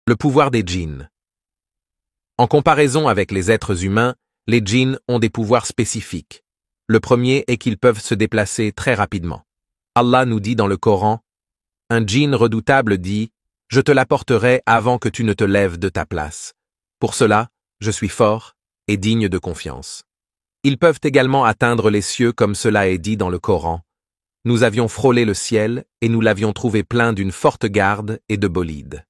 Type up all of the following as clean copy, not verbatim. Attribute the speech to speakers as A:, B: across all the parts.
A: Le pouvoir des djinns. En comparaison avec les êtres humains, les djinns ont des pouvoirs spécifiques. Le premier est qu'ils peuvent se déplacer très rapidement. Allah nous dit dans le Coran, « Un djinn redoutable dit, « Je te l'apporterai avant que tu ne te lèves de ta place. Pour cela, je suis fort et digne de confiance. » Ils peuvent également atteindre les cieux comme cela est dit dans le Coran. « Nous avions frôlé le ciel et nous l'avions trouvé plein d'une forte garde et de bolides. »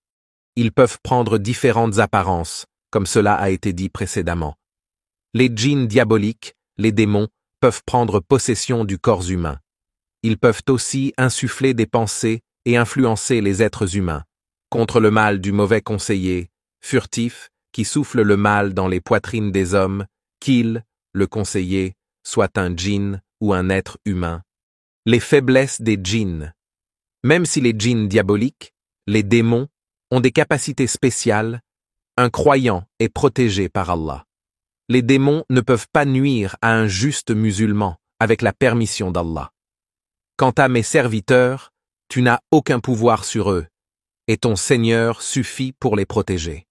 A: Ils peuvent prendre différentes apparences, comme cela a été dit précédemment. Les djinns diaboliques, les démons, peuvent prendre possession du corps humain. Ils peuvent aussi insuffler des pensées et influencer les êtres humains, contre le mal du mauvais conseiller, furtif, qui souffle le mal dans les poitrines des hommes, qu'il, le conseiller, soit un djinn ou un être humain. Les faiblesses des djinns. Même si les djinns diaboliques, les démons, ont des capacités spéciales, un croyant est protégé par Allah. Les démons ne peuvent pas nuire à un juste musulman avec la permission d'Allah. Quant à mes serviteurs, tu n'as aucun pouvoir sur eux, et ton Seigneur suffit pour les protéger.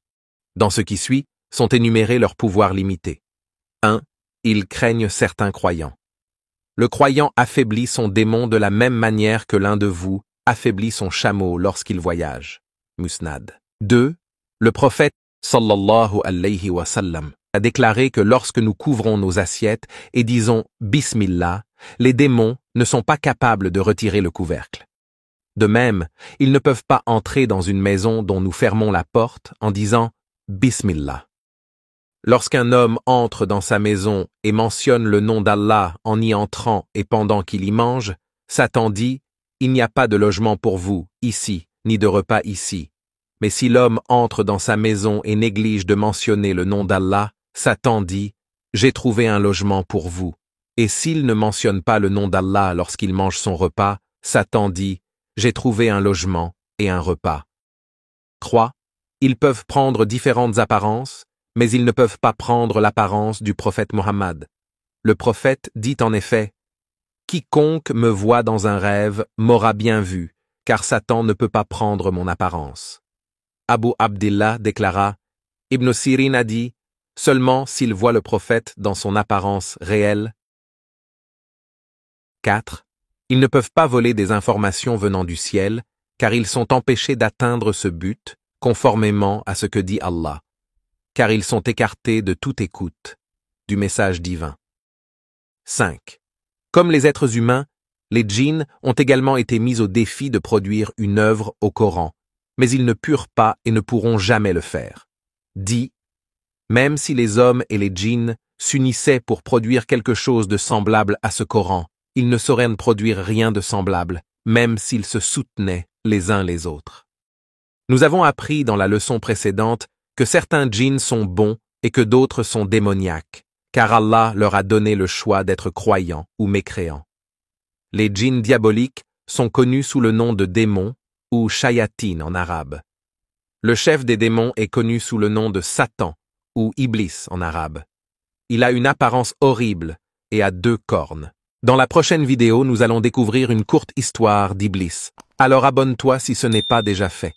A: Dans ce qui suit, sont énumérés leurs pouvoirs limités. 1. Ils craignent certains croyants. Le croyant affaiblit son démon de la même manière que l'un de vous affaiblit son chameau lorsqu'il voyage. Musnad. 2. Le prophète, sallallahu alayhi wa sallam, a déclaré que lorsque nous couvrons nos assiettes et disons « Bismillah », les démons ne sont pas capables de retirer le couvercle. De même, ils ne peuvent pas entrer dans une maison dont nous fermons la porte en disant « Bismillah ». Lorsqu'un homme entre dans sa maison et mentionne le nom d'Allah en y entrant et pendant qu'il y mange, Satan dit « Il n'y a pas de logement pour vous, ici, ni de repas ici ». Mais si l'homme entre dans sa maison et néglige de mentionner le nom d'Allah, Satan dit « J'ai trouvé un logement pour vous ». Et s'il ne mentionne pas le nom d'Allah lorsqu'il mange son repas, Satan dit « J'ai trouvé un logement et un repas ». 3. Ils peuvent prendre différentes apparences, mais ils ne peuvent pas prendre l'apparence du prophète Mohammed. Le prophète dit en effet « Quiconque me voit dans un rêve m'aura bien vu, car Satan ne peut pas prendre mon apparence. » Abu Abdillah déclara, Ibn Sirin a dit, seulement s'il voit le prophète dans son apparence réelle. 4. Ils ne peuvent pas voler des informations venant du ciel, car ils sont empêchés d'atteindre ce but, conformément à ce que dit Allah, car ils sont écartés de toute écoute du message divin. 5. Comme les êtres humains, les djinns ont également été mis au défi de produire une œuvre au Coran, mais ils ne purent pas et ne pourront jamais le faire. Dit, même si les hommes et les djinns s'unissaient pour produire quelque chose de semblable à ce Coran, ils ne sauraient produire rien de semblable, même s'ils se soutenaient les uns les autres. Nous avons appris dans la leçon précédente que certains djinns sont bons et que d'autres sont démoniaques, car Allah leur a donné le choix d'être croyants ou mécréants. Les djinns diaboliques sont connus sous le nom de démons, ou shayatin en arabe. Le chef des démons est connu sous le nom de Satan, ou Iblis en arabe. Il a une apparence horrible et a 2 cornes. Dans la prochaine vidéo, nous allons découvrir une courte histoire d'Iblis. Alors abonne-toi si ce n'est pas déjà fait.